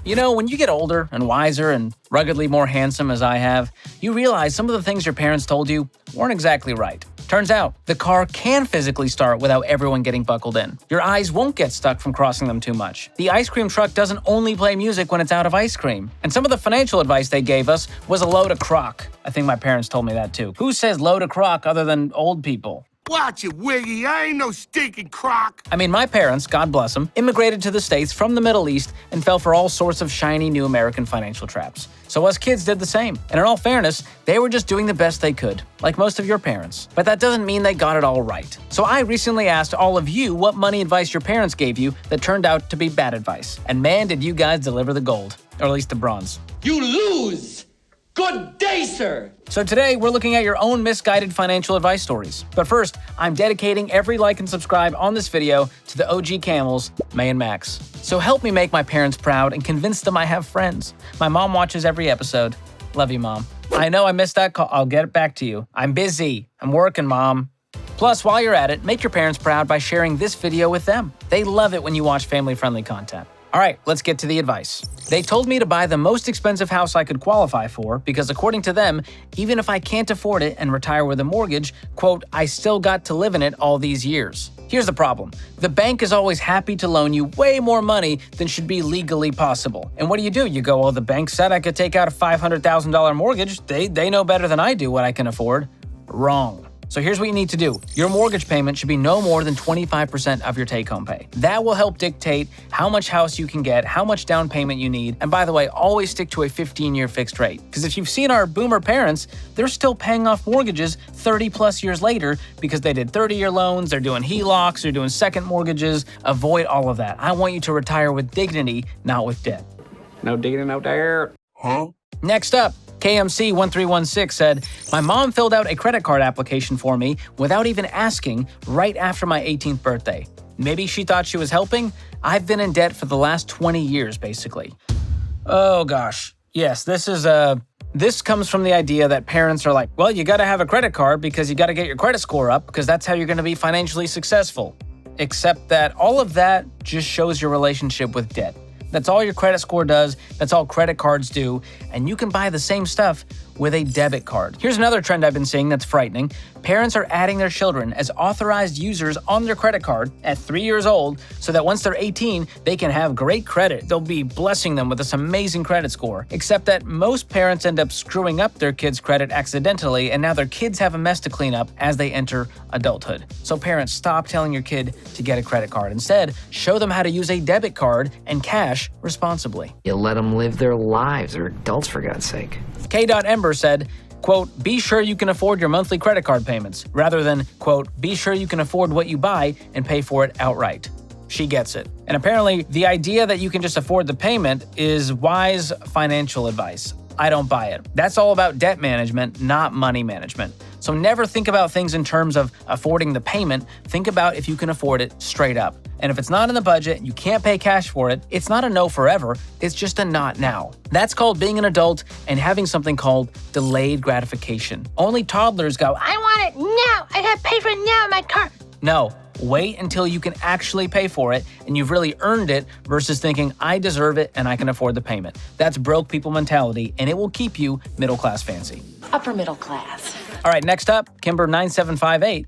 You know, when you get older and wiser and ruggedly more handsome as I have, you realize some of the things your parents told you weren't exactly right. Turns out, the car can physically start without everyone getting buckled in. Your eyes won't get stuck from crossing them too much. The ice cream truck doesn't only play music when it's out of ice cream. And some of the financial advice they gave us was a load of crock. I think my parents told me that too. Who says load of crock other than old people? Watch it, Wiggy. I ain't no stinking crock. I mean, my parents, God bless them, immigrated to the States from the Middle East and fell for all sorts of shiny new American financial traps. So us kids did the same. And in all fairness, they were just doing the best they could, like most of your parents. But that doesn't mean they got it all right. So I recently asked all of you what money advice your parents gave you that turned out to be bad advice. And man, did you guys deliver the gold. Or at least the bronze. You lose! Good day, sir! So today, we're looking at your own misguided financial advice stories. But first, I'm dedicating every like and subscribe on this video to the OG Camels, May and Max. So help me make my parents proud and convince them I have friends. My mom watches every episode. Love you, Mom. I know I missed that call. I'll get it back to you. I'm busy. I'm working, Mom. Plus, while you're at it, make your parents proud by sharing this video with them. They love it when you watch family-friendly content. All right, let's get to the advice. They told me to buy the most expensive house I could qualify for because according to them, even if I can't afford it and retire with a mortgage, quote, I still got to live in it all these years. Here's the problem. The bank is always happy to loan you way more money than should be legally possible. And what do? You go, well, the bank said I could take out a $500,000 mortgage. They know better than I do what I can afford. Wrong. So here's what you need to do. Your mortgage payment should be no more than 25% of your take-home pay. That will help dictate how much house you can get, how much down payment you need, and by the way, always stick to a 15-year fixed rate. Because if you've seen our boomer parents, they're still paying off mortgages 30-plus years later because they did 30-year loans, they're doing HELOCs, they're doing second mortgages. Avoid all of that. I want you to retire with dignity, not with debt. No digging out there. Huh? Next up, KMC1316 said, my mom filled out a credit card application for me without even asking right after my 18th birthday. Maybe she thought she was helping? I've been in debt for the last 20 years, basically. Oh gosh. Yes, this comes from the idea that parents are like, well, you gotta have a credit card because you gotta get your credit score up because that's how you're gonna be financially successful. Except that all of that just shows your relationship with debt. That's all your credit score does, that's all credit cards do, and you can buy the same stuff with a debit card. Here's another trend I've been seeing that's frightening. Parents are adding their children as authorized users on their credit card at 3 years old so that once they're 18, they can have great credit. They'll be blessing them with this amazing credit score. Except that most parents end up screwing up their kids' credit accidentally, and now their kids have a mess to clean up as they enter adulthood. So parents, stop telling your kid to get a credit card. Instead, show them how to use a debit card and cash responsibly. You let them live their lives. They're adults, for God's sake. K.Ember said, quote, be sure you can afford your monthly credit card payments, rather than, quote, be sure you can afford what you buy and pay for it outright. She gets it. And apparently, the idea that you can just afford the payment is wise financial advice. I don't buy it. That's all about debt management, not money management. So never think about things in terms of affording the payment. Think about if you can afford it straight up. And if it's not in the budget, you can't pay cash for it, it's not a no forever, it's just a not now. That's called being an adult and having something called delayed gratification. Only toddlers go, I want it now, I gotta pay for it now in my car. No, wait until you can actually pay for it and you've really earned it versus thinking, I deserve it and I can afford the payment. That's broke people mentality and it will keep you middle class fancy. Upper middle class. All right, next up, Kimber9758.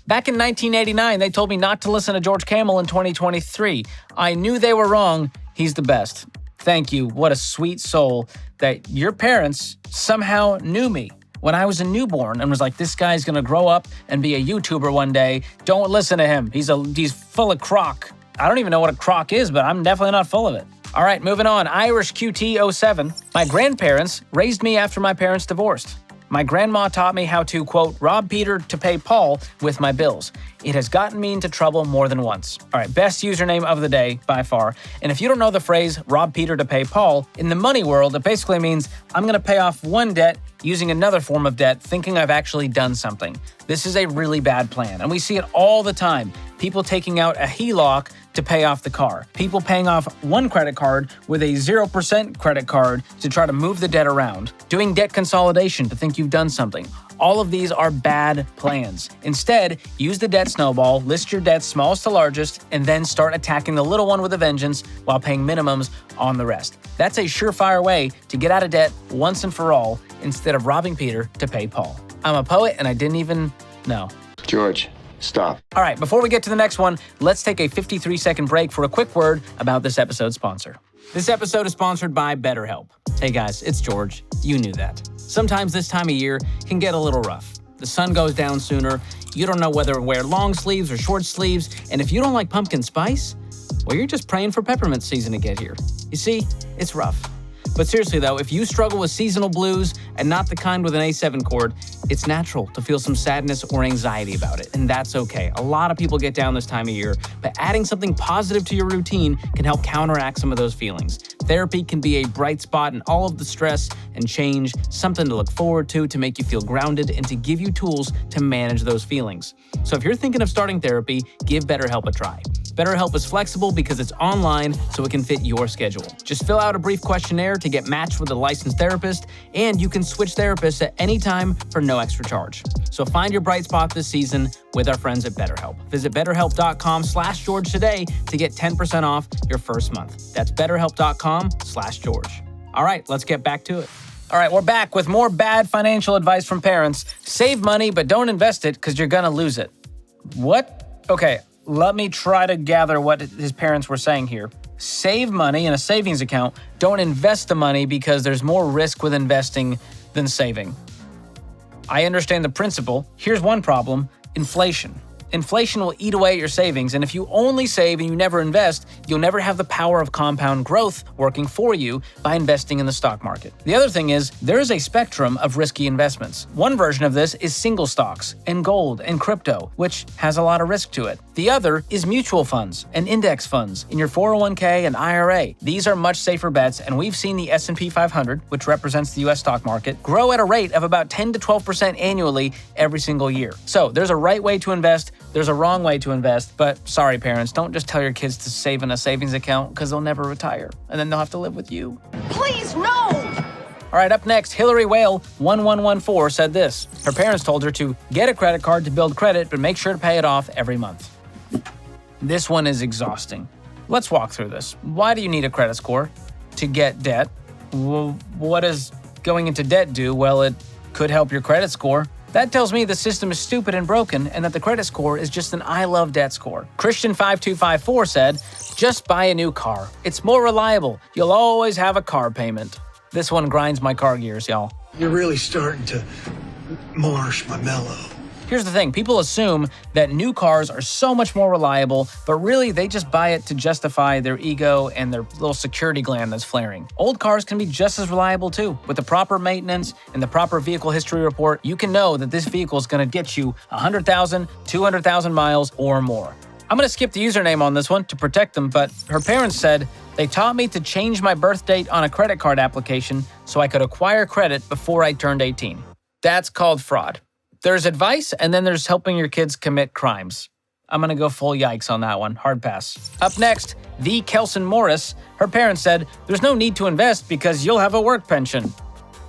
Back in 1989, they told me not to listen to George Kamel in 2023. I knew they were wrong. He's the best. Thank you. What a sweet soul that your parents somehow knew me when I was a newborn and was like, this guy's gonna grow up and be a YouTuber one day. Don't listen to him. He's full of crock. I don't even know what a crock is, but I'm definitely not full of it. All right, moving on. Irish QT07. My grandparents raised me after my parents divorced. My grandma taught me how to, quote, rob Peter to pay Paul with my bills. It has gotten me into trouble more than once. All right, best username of the day by far. And if you don't know the phrase, rob Peter to pay Paul, in the money world, it basically means I'm gonna pay off one debt using another form of debt, thinking I've actually done something. This is a really bad plan, and we see it all the time. People taking out a HELOC to pay off the car. People paying off one credit card with a 0% credit card to try to move the debt around. Doing debt consolidation to think you've done something. All of these are bad plans. Instead, use the debt snowball, list your debts smallest to largest, and then start attacking the little one with a vengeance while paying minimums on the rest. That's a surefire way to get out of debt once and for all instead of robbing Peter to pay Paul. I'm a poet and I didn't even know. George, stop. All right, before we get to the next one, let's take a 53-second break for a quick word about this episode's sponsor. This episode is sponsored by BetterHelp. Hey guys, it's George. You knew that. Sometimes this time of year can get a little rough. The sun goes down sooner, you don't know whether to wear long sleeves or short sleeves, and if you don't like pumpkin spice, well, you're just praying for peppermint season to get here. You see, it's rough. But seriously though, if you struggle with seasonal blues and not the kind with an A7 chord, it's natural to feel some sadness or anxiety about it, and that's okay. A lot of people get down this time of year, but adding something positive to your routine can help counteract some of those feelings. Therapy can be a bright spot in all of the stress and change, something to look forward to make you feel grounded and to give you tools to manage those feelings. So if you're thinking of starting therapy, give BetterHelp a try. BetterHelp is flexible because it's online, so it can fit your schedule. Just fill out a brief questionnaire to get matched with a licensed therapist, and you can switch therapists at any time for no extra charge. So find your bright spot this season with our friends at BetterHelp. Visit BetterHelp.com/George today to get 10% off your first month. That's BetterHelp.com/George. All right, let's get back to it. All right, we're back with more bad financial advice from parents. Save money, but don't invest it because you're gonna lose it. What? Okay, let me try to gather what his parents were saying here. Save money in a savings account. Don't invest the money because there's more risk with investing than saving. I understand the principle. Here's one problem: inflation. Inflation will eat away at your savings, and if you only save and you never invest, you'll never have the power of compound growth working for you by investing in the stock market. The other thing is, there is a spectrum of risky investments. One version of this is single stocks and gold and crypto, which has a lot of risk to it. The other is mutual funds and index funds in your 401k and IRA. These are much safer bets, and we've seen the S&P 500, which represents the US stock market, grow at a rate of about 10 to 12% annually every single year. So there's a right way to invest. There's a wrong way to invest, but sorry parents, don't just tell your kids to save in a savings account because they'll never retire, and then they'll have to live with you. Please, no! All right, up next, Hillary Whale 1114 said this. Her parents told her to get a credit card to build credit, but make sure to pay it off every month. This one is exhausting. Let's walk through this. Why do you need a credit score? To get debt. Well, what does going into debt do? Well, it could help your credit score. That tells me the system is stupid and broken and that the credit score is just an I love debt score. Christian5254 said, just buy a new car. It's more reliable. You'll always have a car payment. This one grinds my car gears, y'all. You're really starting to marsh my mellow. Here's the thing, people assume that new cars are so much more reliable, but really they just buy it to justify their ego and their little security gland that's flaring. Old cars can be just as reliable too. With the proper maintenance and the proper vehicle history report, you can know that this vehicle is gonna get you 100,000, 200,000 miles or more. I'm gonna skip the username on this one to protect them, but her parents said, they taught me to change my birth date on a credit card application so I could acquire credit before I turned 18. That's called fraud. There's advice, and then there's helping your kids commit crimes. I'm gonna go full yikes on that one. Hard pass. Up next, the Kelson Morris. Her parents said, there's no need to invest because you'll have a work pension.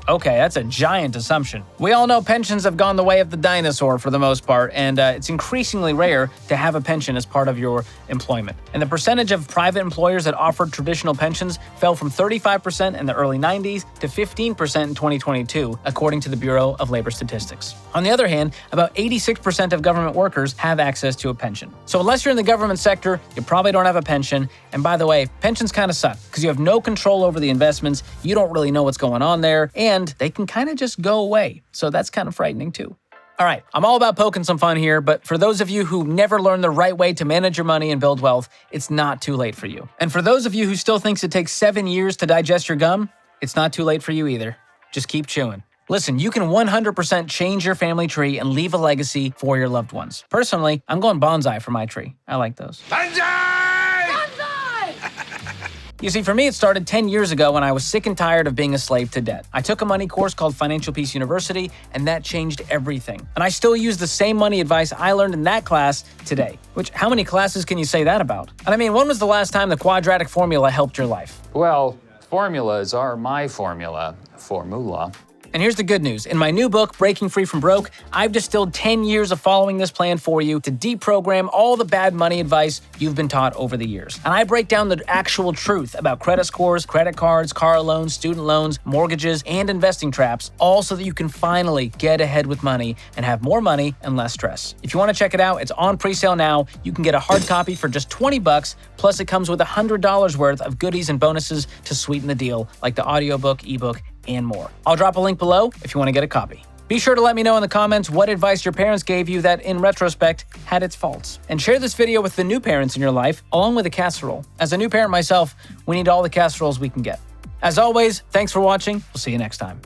Okay, that's a giant assumption. We all know pensions have gone the way of the dinosaur for the most part, and it's increasingly rare to have a pension as part of your employment. And the percentage of private employers that offered traditional pensions fell from 35% in the early 90s to 15% in 2022, according to the Bureau of Labor Statistics. On the other hand, about 86% of government workers have access to a pension. So unless you're in the government sector, you probably don't have a pension. And by the way, pensions kind of suck because you have no control over the investments, you don't really know what's going on there, and they can kind of just go away. So that's kind of frightening too. All right, I'm all about poking some fun here, but for those of you who never learned the right way to manage your money and build wealth, it's not too late for you. And for those of you who still thinks it takes 7 years to digest your gum, it's not too late for you either. Just keep chewing. Listen, you can 100% change your family tree and leave a legacy for your loved ones. Personally, I'm going bonsai for my tree. I like those. You see, for me, it started 10 years ago when I was sick and tired of being a slave to debt. I took a money course called Financial Peace University, and that changed everything. And I still use the same money advice I learned in that class today. Which, how many classes can you say that about? And I mean, when was the last time the quadratic formula helped your life? Well, formulas are my formula. Formula. And here's the good news. In my new book, Breaking Free from Broke, I've distilled 10 years of following this plan for you to deprogram all the bad money advice you've been taught over the years. And I break down the actual truth about credit scores, credit cards, car loans, student loans, mortgages, and investing traps, all so that you can finally get ahead with money and have more money and less stress. If you want to check it out, it's on pre-sale now. You can get a hard copy for just $20, plus it comes with $100 worth of goodies and bonuses to sweeten the deal, like the audiobook, ebook, and more. I'll drop a link below if you want to get a copy. Be sure to let me know in the comments what advice your parents gave you that, in retrospect, had its faults. And share this video with the new parents in your life, along with a casserole. As a new parent myself, we need all the casseroles we can get. As always, thanks for watching. We'll see you next time.